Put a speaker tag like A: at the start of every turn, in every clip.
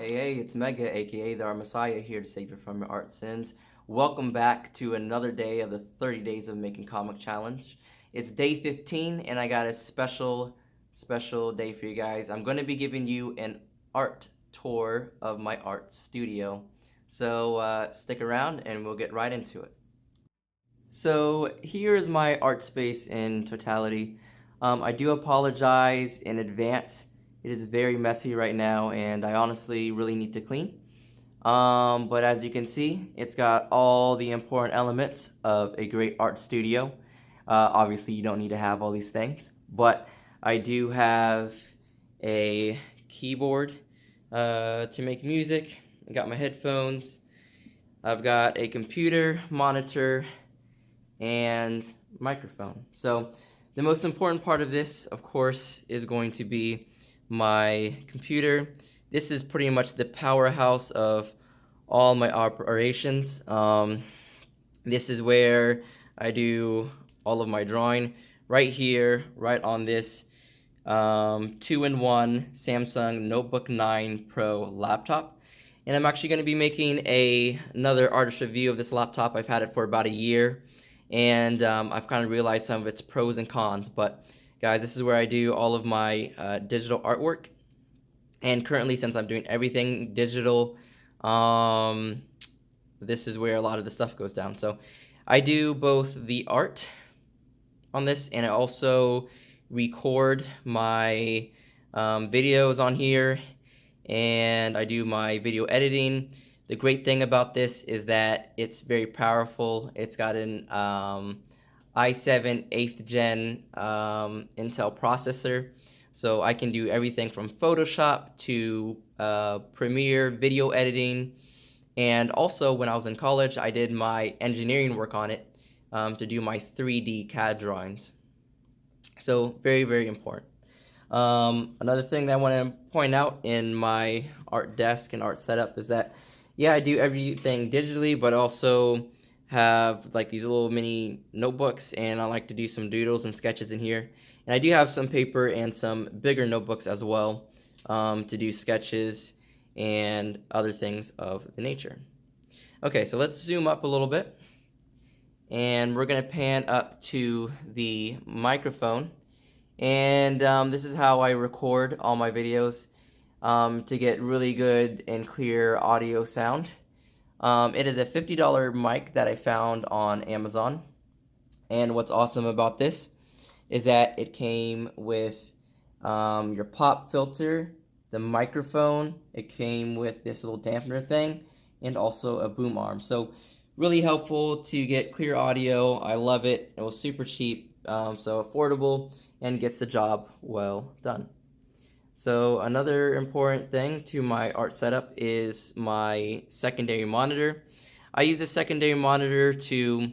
A: Hey, it's Mega, aka the Art Messiah, here to save you from your art sins. Welcome back to another day of the 30 Days of Making Comic Challenge. It's day 15, and I got a special day for you guys. I'm going to be giving you an art tour of my art studio. So stick around, and we'll get right into it. So here is my art space in totality. I do apologize in advance. It is very messy right now, and I honestly really need to clean. But as you can see, it's got all the important elements of a great art studio. Obviously, you don't need to have all these things, but I do have a keyboard to make music. I got my headphones. I've got a computer, monitor, and microphone. So the most important part of this, of course, is going to be my computer. This is pretty much the powerhouse of all my operations. This is where I do all of my drawing. Right here, right on this 2-in-1 Samsung Notebook 9 Pro laptop. And I'm actually going to be making another artist review of this laptop. I've had it for about a year, and I've kind of realized some of its pros and cons. But guys, this is where I do all of my digital artwork. And currently, since I'm doing everything digital, this is where a lot of the stuff goes down. So I do both the art on this, and I also record my videos on here, and I do my video editing. The great thing about this is that it's very powerful. It's got an i7 8th gen Intel processor, so I can do everything from Photoshop to Premiere video editing. And also, when I was in college, I did my engineering work on it to do my 3D CAD drawings. So very, very important. Another thing that I want to point out in my art desk and art setup is that, yeah, I do everything digitally, but also have like these little mini notebooks, and I like to do some doodles and sketches in here. And I do have some paper and some bigger notebooks as well to do sketches and other things of the nature. Okay, so let's zoom up a little bit, and we're gonna pan up to the microphone. And this is how I record all my videos to get really good and clear audio sound. It is a $50 mic that I found on Amazon. And what's awesome about this is that it came with your pop filter, the microphone, it came with this little dampener thing, and also a boom arm. So really helpful to get clear audio. I love it. It was super cheap, so affordable, and gets the job well done. So another important thing to my art setup is my secondary monitor. I use a secondary monitor to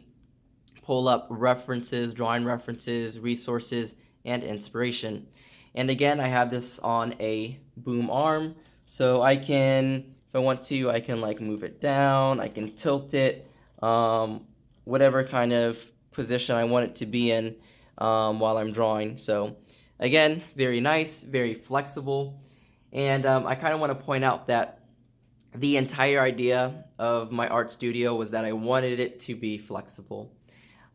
A: pull up references, drawing references, resources, and inspiration. And again, I have this on a boom arm, so I can, if I want to, I can like move it down, I can tilt it, whatever kind of position I want it to be in while I'm drawing. So again, very nice, very flexible. And I kind of want to point out that the entire idea of my art studio was that I wanted it to be flexible.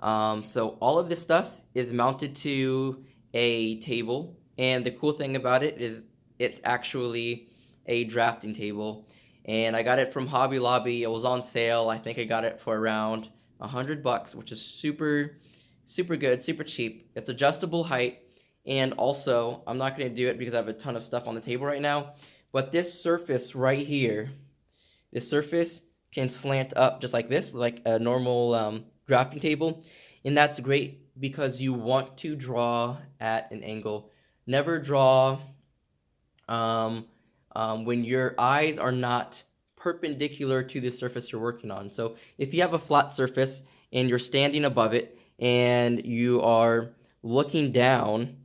A: So all of this stuff is mounted to a table, and the cool thing about it is it's actually a drafting table. And I got it from Hobby Lobby. It was on sale. I think I got it for around $100, which is super good, super cheap. It's adjustable height, and also I'm not going to do it because I have a ton of stuff on the table right now, but this surface right here, this surface can slant up just like this, like a normal drafting table, and that's great because you want to draw at an angle. Never draw when your eyes are not perpendicular to the surface you're working on. So if you have a flat surface and you're standing above it and you are looking down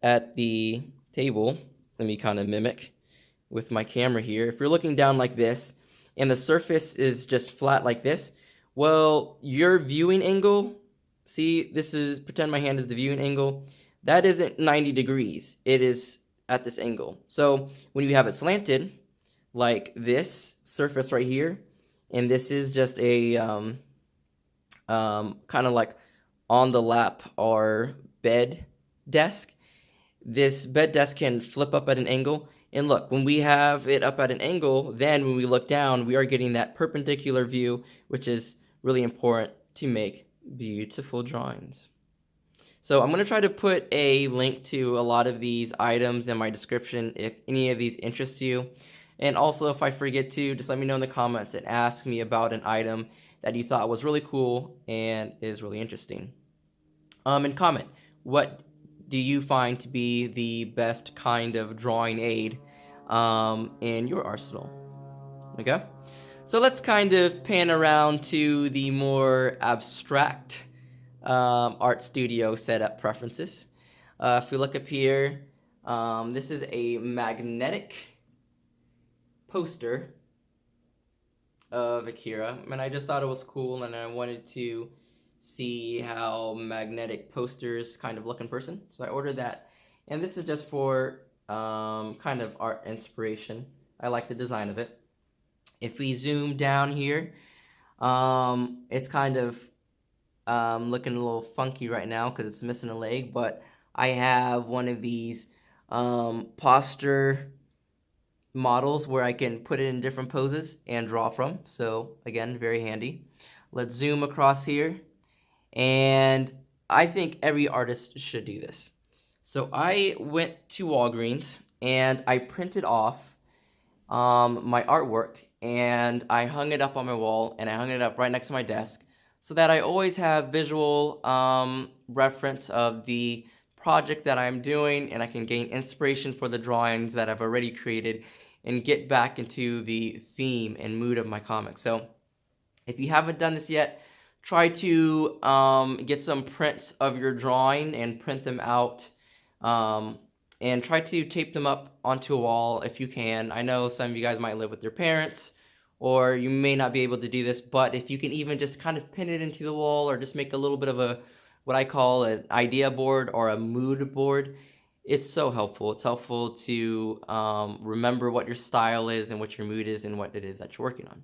A: at the table, let me kind of mimic with my camera here. If you're looking down like this and the surface is just flat like this, well, your viewing angle, see, this is, pretend my hand is the viewing angle, that isn't 90 degrees. It is at this angle. So when you have it slanted, like this surface right here, and this is just a kind of like on the lap or bed desk. This bed desk can flip up at an angle. And look, when we have it up at an angle, then when we look down, we are getting that perpendicular view, which is really important to make beautiful drawings. So I'm going to try to put a link to a lot of these items in my description if any of these interest you. And also, if I forget to, just let me know in the comments and ask me about an item that you thought was really cool and is really interesting. And comment, what do you find to be the best kind of drawing aid in your arsenal? Okay, so let's kind of pan around to the more abstract art studio setup preferences. If we look up here, this is a magnetic poster of Akira, and I just thought it was cool, and I wanted to see how magnetic posters kind of look in person, so I ordered that. And this is just for kind of art inspiration. I like the design of it. If we zoom down here, it's kind of looking a little funky right now because it's missing a leg, but I have one of these posture models where I can put it in different poses and draw from. So again, very handy. Let's zoom across here. And I think every artist should do this. So I went to Walgreens and I printed off my artwork and I hung it up on my wall and I hung it up right next to my desk so that I always have visual reference of the project that I'm doing, and I can gain inspiration for the drawings that I've already created and get back into the theme and mood of my comic. So if you haven't done this yet, try to get some prints of your drawing and print them out, and try to tape them up onto a wall if you can. I know some of you guys might live with your parents, or you may not be able to do this, but if you can even just kind of pin it into the wall or just make a little bit of a, what I call an idea board or a mood board, it's so helpful. It's helpful to remember what your style is and what your mood is and what it is that you're working on.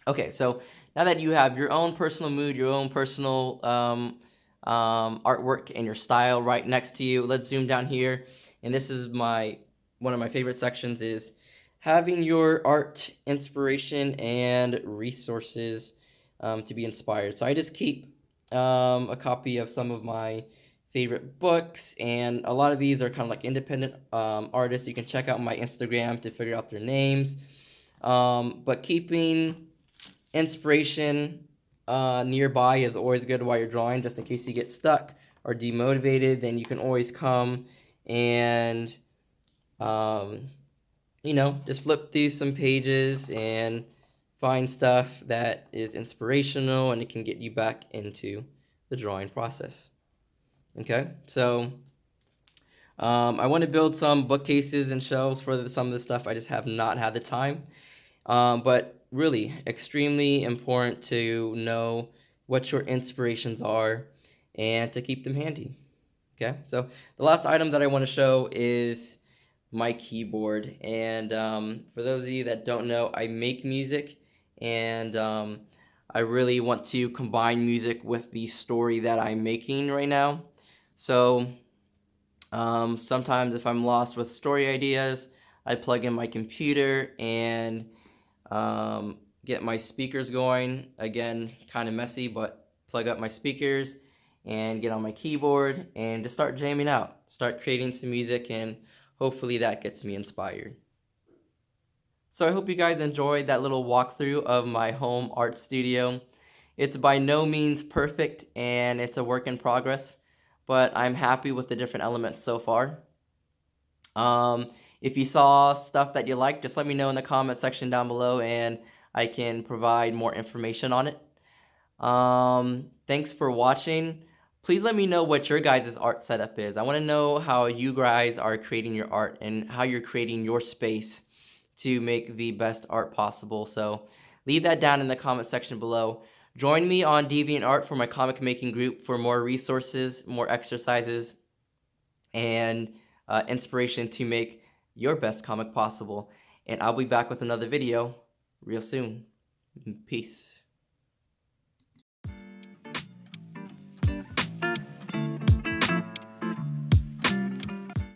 A: Okay, so now that you have your own personal mood, your own personal artwork and your style right next to you, let's zoom down here. And this is one of my favorite sections, is having your art inspiration and resources to be inspired. So I just keep a copy of some of my favorite books, and a lot of these are kind of like independent artists. You can check out my Instagram to figure out their names. But keeping inspiration nearby is always good while you're drawing, just in case you get stuck or demotivated. Then you can always come and just flip through some pages and find stuff that is inspirational, and it can get you back into the drawing process. Okay, so I want to build some bookcases and shelves for some of the stuff. I just have not had the time. But really, extremely important to know what your inspirations are and to keep them handy. Okay, so the last item that I want to show is my keyboard. And for those of you that don't know, I make music, and I really want to combine music with the story that I'm making right now. So sometimes if I'm lost with story ideas, I plug in my computer and get my speakers going. Again, kind of messy, but plug up my speakers and get on my keyboard and just start jamming out, start creating some music, and hopefully that gets me inspired. So I hope you guys enjoyed that little walkthrough of my home art studio. It's by no means perfect and it's a work in progress, but I'm happy with the different elements so far. If you saw stuff that you liked, just let me know in the comment section down below and I can provide more information on it. Thanks for watching. Please let me know what your guys' art setup is. I want to know how you guys are creating your art and how you're creating your space to make the best art possible. So leave that down in the comment section below. Join me on DeviantART for my comic making group for more resources, more exercises, and inspiration to make your best comic possible. and I'll be back with another video real soon. Peace.